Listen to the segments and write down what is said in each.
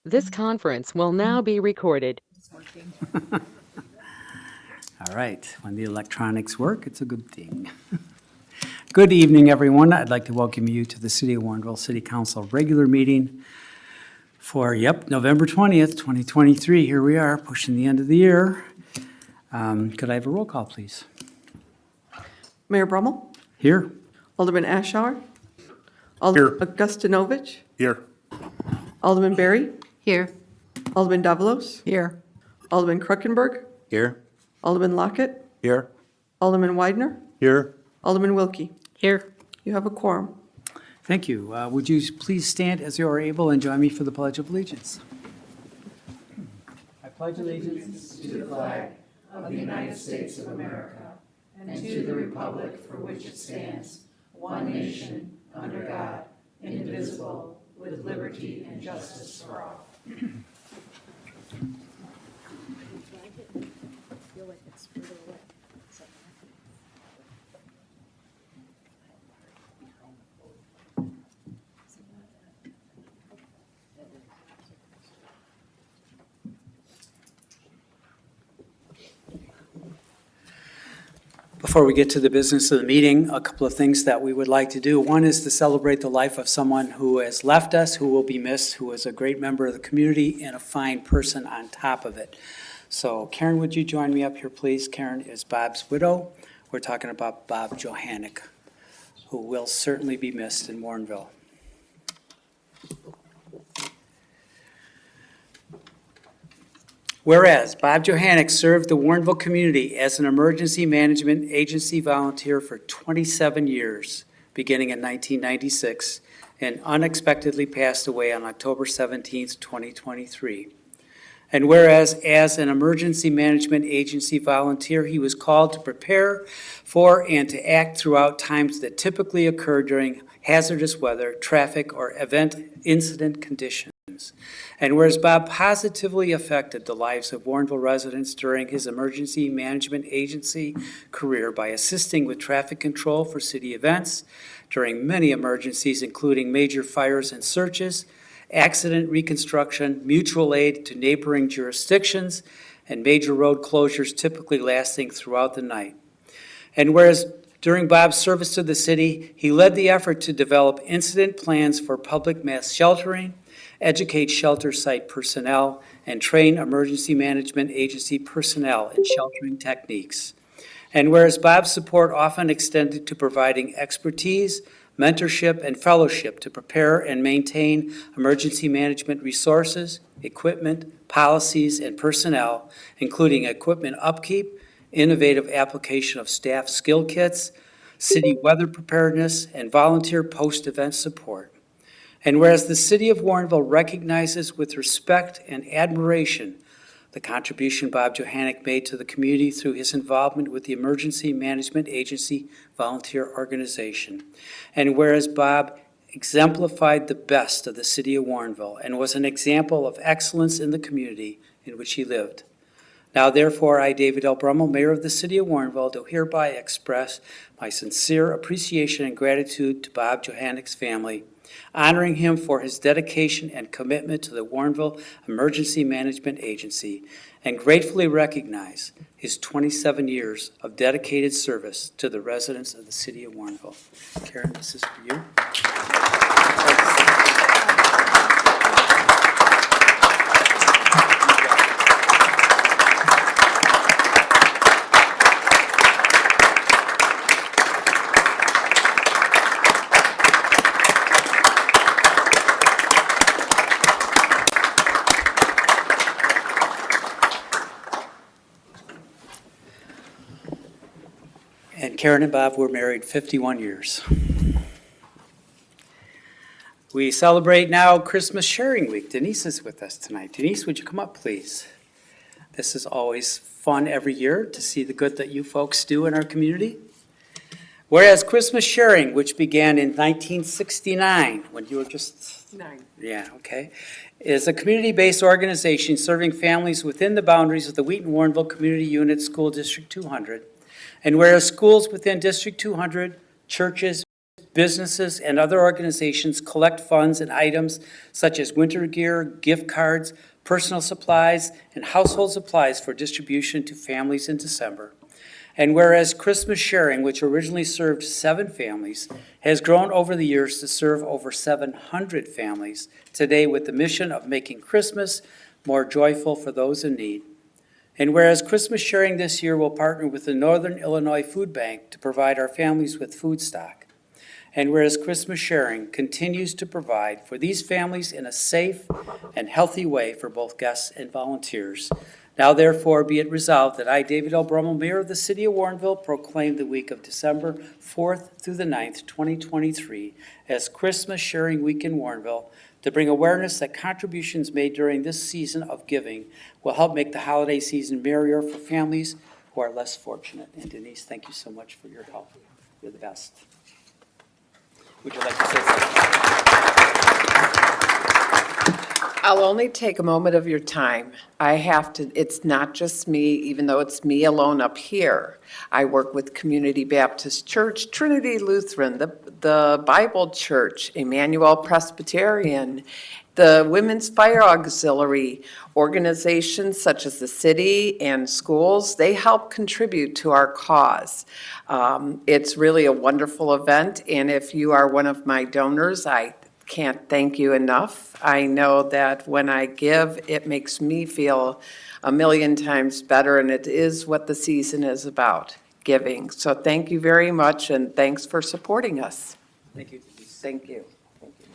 This conference will now be recorded. All right, when the electronics work, it's a good thing. Good evening, everyone. I'd like to welcome you to the City of Warrenville City Council regular meeting for, November 20th, 2023. Here we are, pushing the end of the year. Could I have a roll call, please? Mayor Brummel, Here. Alderman Ashour, Alderman Augustinovich, Here. Alderman Berry, Here. Alderman Davalos, Here. Alderman Kruckenberg, Here. Alderman Lockett, Here. Alderman Widener, Here. Alderman Wilkie. Here. You have a quorum. Thank you. Would you please stand as you are able and join me for the Pledge of Allegiance? I pledge allegiance to the flag of the United States of America and to the republic for which it stands, one nation, under God, indivisible, with liberty and justice for all. Before we get to the business of the meeting, a couple of things that we would like to do. One is to celebrate the life of someone who has left us, who will be missed, who was a great member of the community and a fine person on top of it. So Karen, would you join me up here, please? Karen is Bob's widow. We're talking about Bob Johannick, who will certainly be missed in Warrenville. Whereas Bob Johannick served the Warrenville community as an emergency management agency volunteer for 27 years, beginning in 1996, and unexpectedly passed away on October 17th, 2023. And whereas as an emergency management agency volunteer, he was called to prepare for and to act throughout times that typically occur during hazardous weather, traffic, or event incident conditions. And whereas Bob positively affected the lives of Warrenville residents during his emergency management agency career by assisting with traffic control for city events during many emergencies, including major fires and searches, accident reconstruction, mutual aid to neighboring jurisdictions, and major road closures typically lasting throughout the night. And whereas during Bob's service to the city, he led the effort to develop incident plans for public mass sheltering, educate shelter site personnel, and train emergency management agency personnel in sheltering techniques. And whereas Bob's support often extended to providing expertise, mentorship, and fellowship to prepare and maintain emergency management resources, equipment, policies, and personnel, including equipment upkeep, innovative application of staff skill kits, city weather preparedness, and volunteer post-event support. And whereas the City of Warrenville recognizes with respect and admiration the contribution Bob Johannick made to the community through his involvement with the Emergency Management Agency volunteer organization. And whereas Bob exemplified the best of the City of Warrenville and was an example of excellence in the community in which he lived. Now, therefore, I, David L. Brummel, Mayor of the City of Warrenville, do hereby express my sincere appreciation and gratitude to Bob Johannick's family, honoring him for his dedication and commitment to the Warrenville Emergency Management Agency, and gratefully recognize his 27 years of dedicated service to the residents of the City of Warrenville. Karen, this is for you. And Karen and Bob were married 51 years. We celebrate now Christmas Sharing Week. Denise is with us tonight. Denise, would you come up, please? This is always fun every year to see the good that you folks do in our community. Whereas Christmas Sharing, which began in 1969, when you were just 9. Yeah, okay. Is a community-based organization serving families within the boundaries of the Wheaton-Warrenville Community Unit School District 200. And whereas schools within District 200, churches, businesses, and other organizations collect funds and items such as winter gear, gift cards, personal supplies, and household supplies for distribution to families in December. And whereas Christmas Sharing, which originally served 7 families, has grown over the years to serve over 700 families today with the mission of making Christmas more joyful for those in need. And whereas Christmas Sharing this year will partner with the Northern Illinois Food Bank to provide our families with food stock. And whereas Christmas Sharing continues to provide for these families in a safe and healthy way for both guests and volunteers. Now therefore be it resolved that I, David L. Brummel, Mayor of the City of Warrenville, proclaim the week of December 4th through the 9th, 2023 as Christmas Sharing Week in Warrenville to bring awareness that contributions made during this season of giving will help make the holiday season merrier for families who are less fortunate. And Denise, thank you so much for your help. You're the best. Would you like to say something? I'll only take a moment of your time. I have to, it's not just me, even though it's me alone up here. I work with Community Baptist Church, Trinity Lutheran, the Bible Church, Emmanuel Presbyterian, the Women's Fire Auxiliary, organizations such as the city and schools. They help contribute to our cause. It's really a wonderful event, and if you are one of my donors, I can't thank you enough. I know that when I give, it makes me feel a million times better, and it is what the season is about, giving. So thank you very much, and thanks for supporting us. Thank you, Denise. Thank you. Thank you.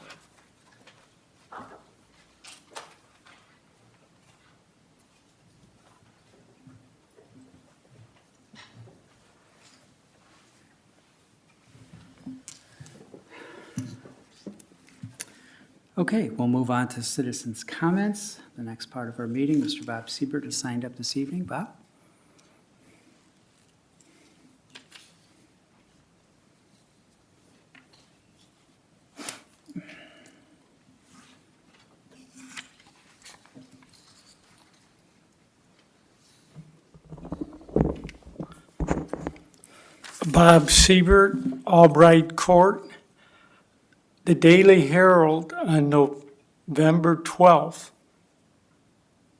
Okay, we'll move on to citizens' comments. The next part of our meeting, Mr. Bob Siebert has signed up this evening. Bob? Bob Siebert, Albright Court. The Daily Herald on November 12th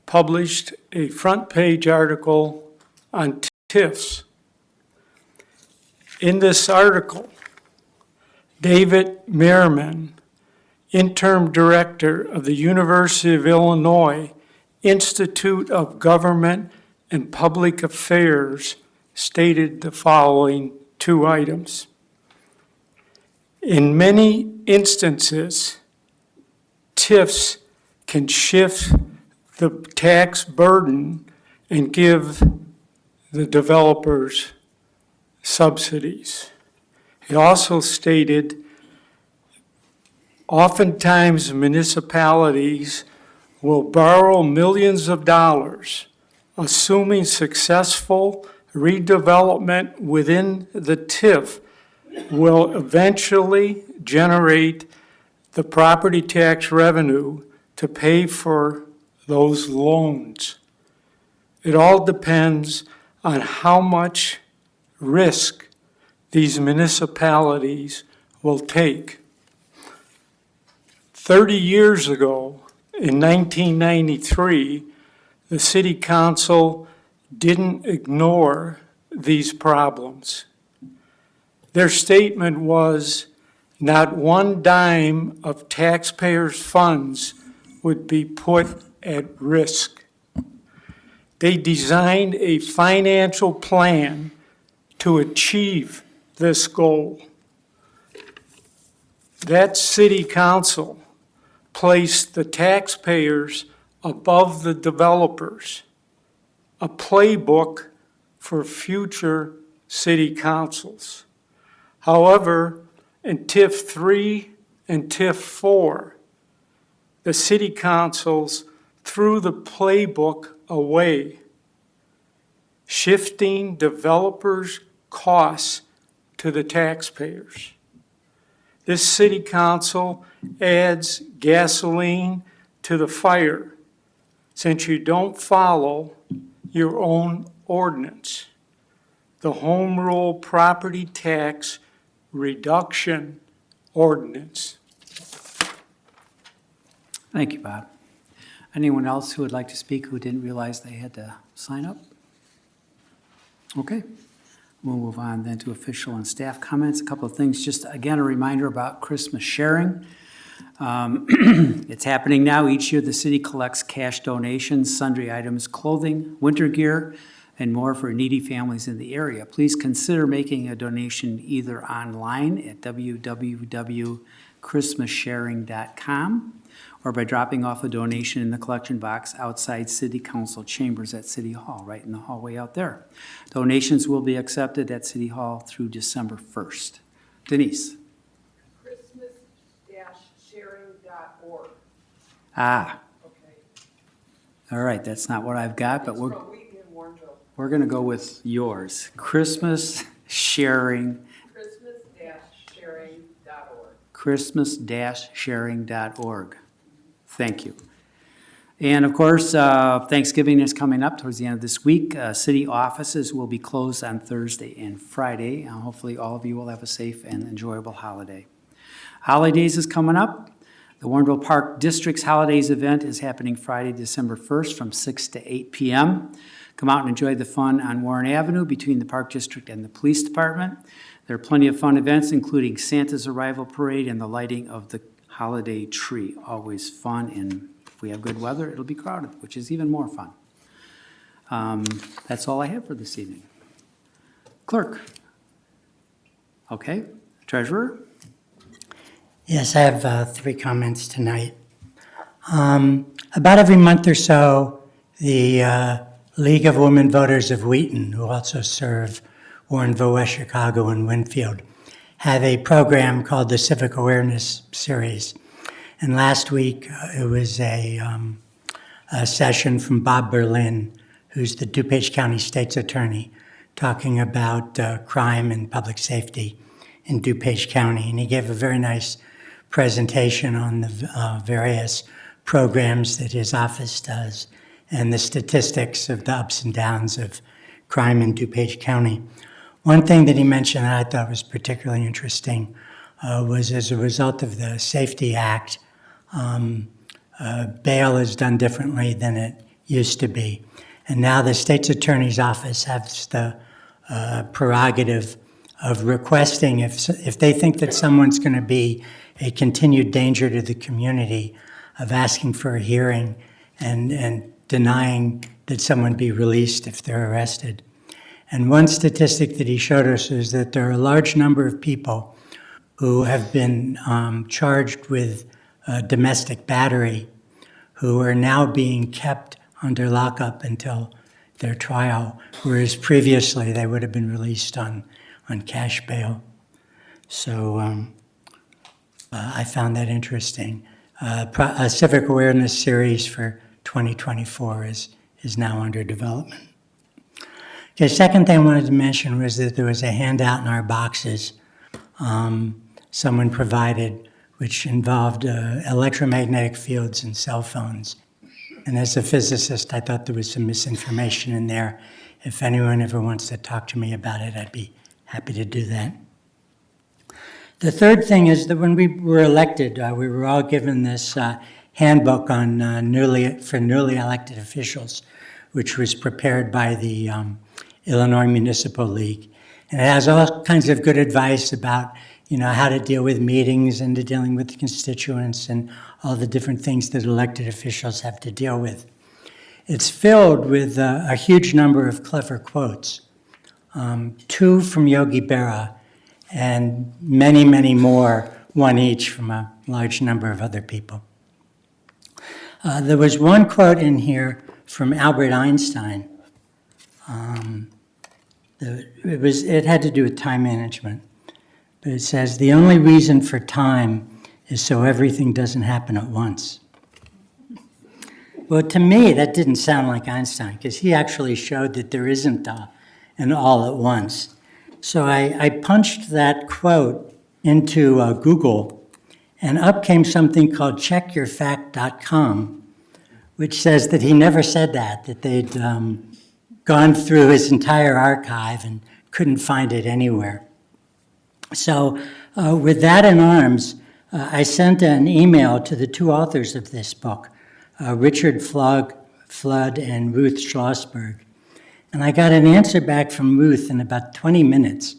published a front page article on TIFs. In this article, David Merriman, interim director of the University of Illinois Institute of Government and Public Affairs, stated the following 2 items. In many instances, TIFs can shift the tax burden and give the developers subsidies. He also stated, oftentimes municipalities will borrow millions of dollars, assuming successful redevelopment within the TIF will eventually generate the property tax revenue to pay for those loans. It all depends on how much risk these municipalities will take. 30 years ago, in 1993, the City Council didn't ignore these problems. Their statement was, not one dime of taxpayers' funds would be put at risk. They designed a financial plan to achieve this goal. That City Council placed the taxpayers above the developers, a playbook for future city councils. However, in TIF 3 and TIF 4, the city councils threw the playbook away, shifting developers' costs to the taxpayers. This city council adds gasoline to the fire since you don't follow your own ordinance. The Home Rule Property Tax Reduction ordinance. Thank you, Bob. Anyone else who would like to speak who didn't realize they had to sign up? Okay. We'll move on then to official and staff comments. A couple of things, just again, a reminder about Christmas sharing. It's happening now. Each year, the city collects cash donations, sundry items, clothing, winter gear, and more for needy families in the area. Please consider making a donation either online at www.christmassharing.com or by dropping off a donation in the collection box outside City Council chambers at City Hall, right in the hallway out there. Donations will be accepted at City Hall through December 1st. Denise? Christmas-sharing.org. Ah, Okay. all right, that's not what I've got, but It's from Wheaton and Warrenville. we're gonna go with yours. Christmas sharing, Christmas-sharing.org. christmas-sharing.org. Thank you. And of course, Thanksgiving is coming up towards the end of this week. City offices will be closed on Thursday and Friday. Hopefully, all of you will have a safe and enjoyable holiday. Holidays is coming up. The Warrenville Park District's Holidays event is happening Friday, December 1st from 6 to 8 p.m. Come out and enjoy the fun on Warren Avenue between the Park District and the Police Department. There are plenty of fun events, including Santa's Arrival Parade and the lighting of the holiday tree. Always fun, and if we have good weather, it'll be crowded, which is even more fun. That's all I have for this evening. Clerk? Okay. Treasurer? Yes, I have 3 comments tonight. About every month or so, the League of Women Voters of Wheaton, who also serve Warrenville, West Chicago, and Winfield, have a program called the Civic Awareness Series. And last week, it was a session from Bob Berlin, who's the DuPage County State's Attorney, talking about crime and public safety in DuPage County. And he gave a very nice presentation on the various programs that his office does and the statistics of the ups and downs of crime in DuPage County. One thing that he mentioned that I thought was particularly interesting was as a result of the Safety Act, bail is done differently than it used to be. And now the state's attorney's office has the prerogative of requesting, if they think that someone's going to be a continued danger to the community, of asking for a hearing and denying that someone be released if they're arrested. And one statistic that he showed us is that there are a large number of people who have been charged with domestic battery who are now being kept under lockup until their trial, whereas previously they would have been released on cash bail. So I found that interesting. A civic awareness series for 2024 is now under development. Okay, second thing I wanted to mention was that there was a handout in our boxes someone provided, which involved electromagnetic fields and cell phones. And as a physicist, I thought there was some misinformation in there. If anyone ever wants to talk to me about it, I'd be happy to do that. The third thing is that when we were elected, we were all given this handbook on newly elected officials, which was prepared by the Illinois Municipal League. And it has all kinds of good advice about, how to deal with meetings and to dealing with constituents and all the different things that elected officials have to deal with. It's filled with a huge number of clever quotes, 2 from Yogi Berra and many, many more, one each from a large number of other people. There was one quote in here from Albert Einstein. It had to do with time management. But it says, the only reason for time is so everything doesn't happen at once. Well, to me, that didn't sound like Einstein, because he actually showed that there isn't an all at once. So I punched that quote into Google, and up came something called checkyourfact.com, which says that he never said that they'd gone through his entire archive and couldn't find it anywhere. So with that in arms, I sent an email to the two authors of this book, Richard Flood and Ruth Schlossberg. And I got an answer back from Ruth in about 20 minutes.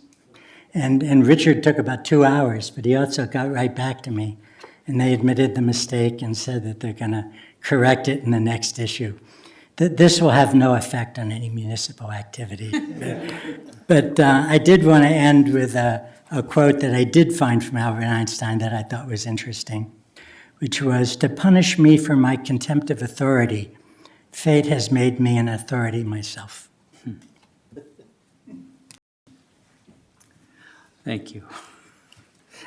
And Richard took about 2 hours, but he also got right back to me. And they admitted the mistake and said that they're going to correct it in the next issue. This will have no effect on any municipal activity. But I did want to end with a quote that I did find from Albert Einstein that I thought was interesting, which was, "To punish me for my contempt of authority, fate has made me an authority myself." Thank you.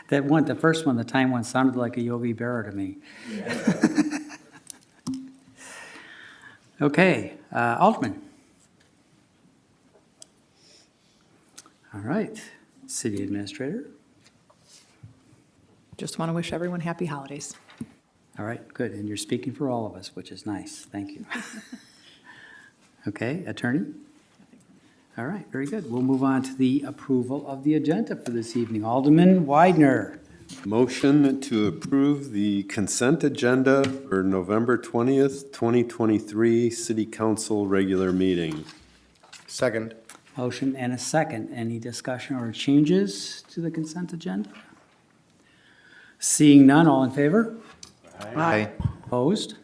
That one, the first one, the time one, sounded like a Yogi Berra to me. Okay, Alderman. All right, City Administrator. Just want to wish everyone happy holidays. All right, good, and you're speaking for all of us, which is nice, thank you. Okay, Attorney? All right, very good. We'll move on to the approval of the agenda for this evening. Alderman Widener. Motion to approve the consent agenda for November 20th, 2023 City Council regular meeting. Second. Motion and a second. Any discussion or changes to the consent agenda? Seeing none, all in favor? Aye. Opposed?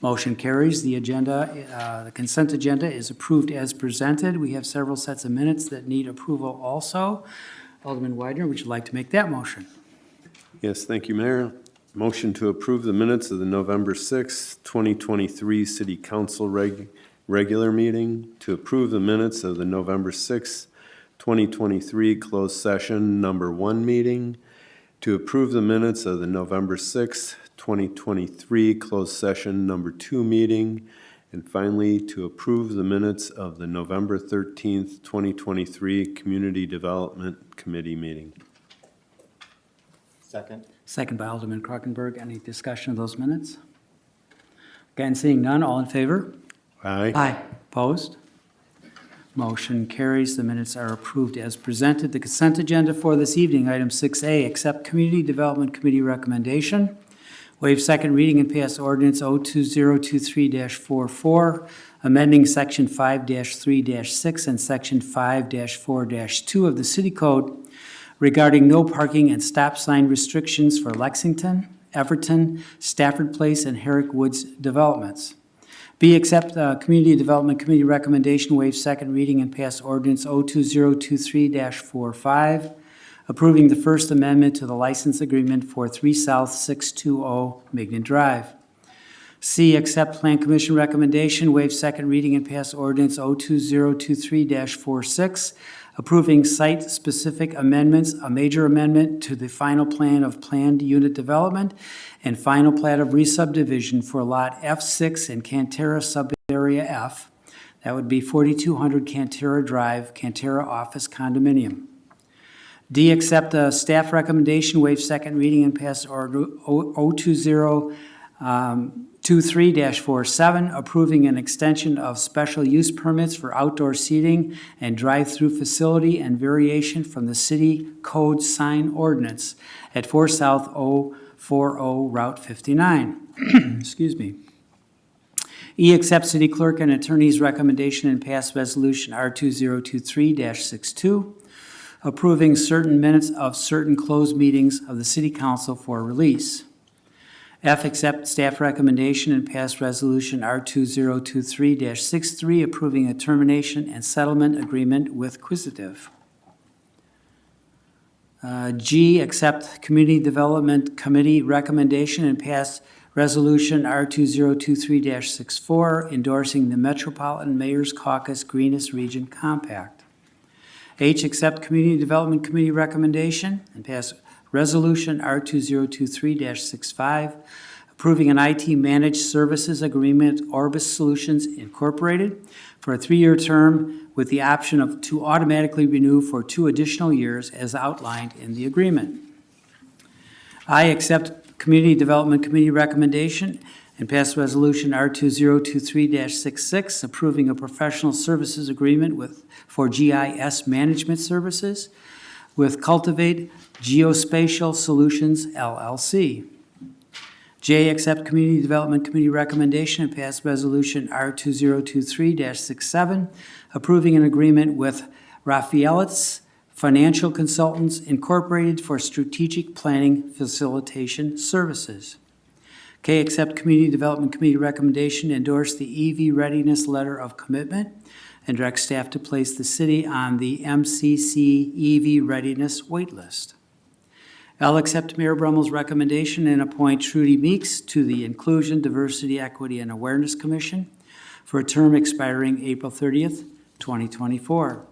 Motion carries. The agenda, the consent agenda is approved as presented. We have several sets of minutes that need approval also. Alderman Widener, would you like to make that motion? Yes, thank you, Mayor. Motion to approve the minutes of the November 6th, 2023 City Council regular meeting, to approve the minutes of the November 6th, 2023 closed session number 1 meeting, to approve the minutes of the November 6th, 2023 closed session number 2 meeting, and finally, to approve the minutes of the November 13th, 2023 Community Development Committee meeting. Second. Second by Alderman Krokenberg. Any discussion of those minutes? Again, seeing none, all in favor? Aye. Opposed? Motion carries. The minutes are approved as presented. The consent agenda for this evening, item 6A, accept Community Development Committee recommendation. Waive second reading and pass ordinance 02023-44, amending section 5-3-6 and section 5-4-2 of the City Code regarding no parking and stop sign restrictions for Lexington, Everton, Stafford Place, and Herrick Woods developments. B, accept the Community Development Committee recommendation, waive second reading and pass ordinance 02023-45, approving the First Amendment to the license agreement for 3 South 620 Mignon Drive. C, accept Plan Commission recommendation, waive second reading and pass ordinance 02023-46, approving site-specific amendments, a major amendment to the final plan of planned unit development and final plat of re-subdivision for Lot F6 in Cantera Sub-Area F. That would be 4200 Cantera Drive, Cantera Office Condominium. D, accept the staff recommendation, waive second reading and pass order 02023-47, approving an extension of special use permits for outdoor seating and drive-through facility and variation from the City Code sign ordinance at 4 South 040 Route 59. Excuse me. E, accept City Clerk and Attorney's recommendation and pass Resolution R2023-62, approving certain minutes of certain closed meetings of the City Council for release. F, accept staff recommendation and pass Resolution R2023-63, approving a termination and settlement agreement with Quisitive. G, accept Community Development Committee recommendation and pass Resolution R2023-64, endorsing the Metropolitan Mayor's Caucus Greenest Region Compact. H, accept Community Development Committee recommendation and pass Resolution R2023-65, approving an IT managed services agreement with Orbis Solutions Incorporated for a 3-year term with the option to automatically renew for 2 additional years as outlined in the agreement. I, accept Community Development Committee recommendation and pass Resolution R2023-66, approving a professional services agreement for GIS management services with Cultivate Geospatial Solutions LLC. J, accept Community Development Committee recommendation and pass Resolution R2023-67, approving an agreement with Rafaelitz Financial Consultants Incorporated for strategic planning facilitation services. K, accept Community Development Committee recommendation, endorse the EV Readiness Letter of Commitment, and direct staff to place the city on the MCC EV Readiness waitlist. L, accept Mayor Brummel's recommendation and appoint Trudy Meeks to the Inclusion, Diversity, Equity, and Awareness Commission for a term expiring April 30th, 2024.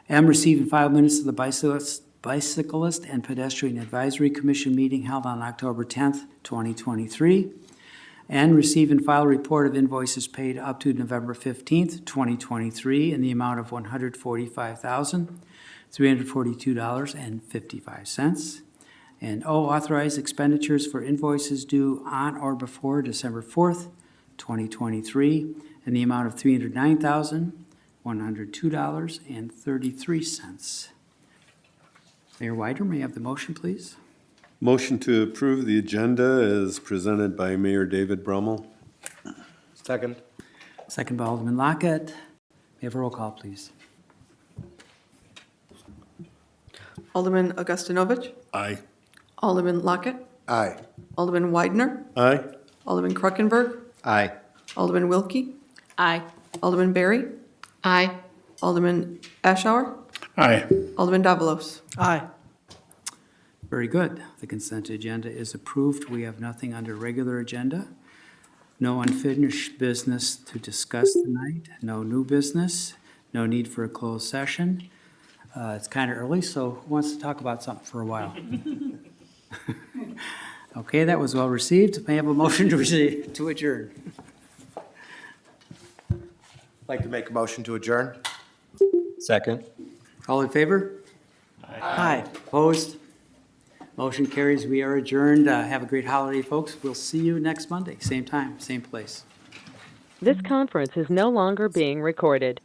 M, receive and file minutes of the Bicyclist and Pedestrian Advisory Commission meeting held on October 10th, 2023. And receive and file report of invoices paid up to November 15th, 2023 in the amount of $145,342.55. And O, authorize expenditures for invoices due on or before December 4th, 2023 in the amount of $309,102.33. Mayor Wider, may I have the motion, please? Motion to approve the agenda as presented by Mayor David Brummel. Second. Second by Alderman Lockett. May I have a roll call, please? Alderman Augustinovich. Aye. Alderman Lockett. Aye. Alderman Widener. Aye. Alderman Kruckenberg. Aye. Alderman Wilkie. Aye. Alderman Berry. Aye. Alderman Ashour. Aye. Alderman Davalos. Aye. Very good. The consent agenda is approved. We have nothing under regular agenda. No unfinished business to discuss tonight. No new business. No need for a closed session. It's kind of early, so who wants to talk about something for a while? Okay, that was well received. May I have a motion to adjourn? Like to make a motion to adjourn? Second. All in favor? Aye. Opposed? Motion carries. We are adjourned. Have a great holiday, folks. We'll see you next Monday, same time, same place. This conference is no longer being recorded.